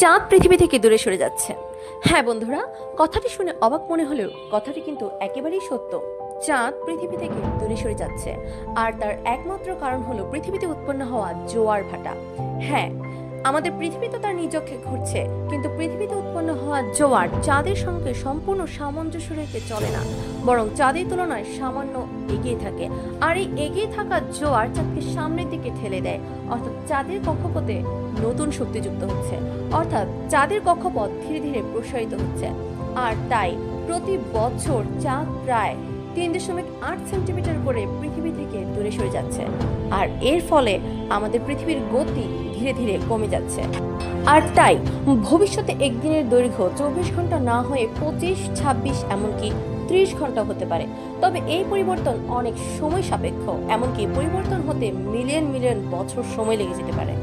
চাঁদ পৃথিবী থেকে দূরে সরে যাচ্ছে। হ্যাঁ বন্ধুরা, কথাটি শুনে অবাক মনে হলেও কথাটি কিন্তু একেবারেই সত্য। চাঁদ পৃথিবী থেকে দূরে সরে যাচ্ছে, আর তার একমাত্র কারণ হলো পৃথিবীতে উৎপন্ন হওয়া জোয়ার ভাটা। হ্যাঁ, আমাদের পৃথিবী তো তার নিজ অক্ষে ঘুরছে, কিন্তু পৃথিবীতে উৎপন্ন হওয়া জোয়ার চাঁদের সঙ্গে সম্পূর্ণ সামঞ্জস্য রেখে চলে না, বরং চাঁদের তুলনায় সামান্য এগিয়ে থাকে। আর এই এগিয়ে থাকা জোয়ার চাঁদকে সামনের দিকে ঠেলে দেয়, অর্থাৎ চাঁদের কক্ষপথে নতুন শক্তি যুক্ত হচ্ছে, অর্থাৎ চাঁদের কক্ষপথ ধীরে ধীরে প্রসারিত হচ্ছে। আর তাই প্রতি বছর চাঁদ প্রায় 3.8 সেন্টিমিটার করে পৃথিবী থেকে দূরে সরে যাচ্ছে। আর এর ফলে আমাদের পৃথিবীর গতি ধীরে ধীরে কমে যাচ্ছে। আর তাই ভবিষ্যতে একদিনের দৈর্ঘ্য 24 ঘন্টা না হয়ে 25, 26 এমনকি 30 ঘন্টা হতে পারে। তবে এই পরিবর্তন অনেক সময় সাপেক্ষ, এমনকি পরিবর্তন হতে মিলিয়ন মিলিয়ন বছর সময় লেগে যেতে পারে।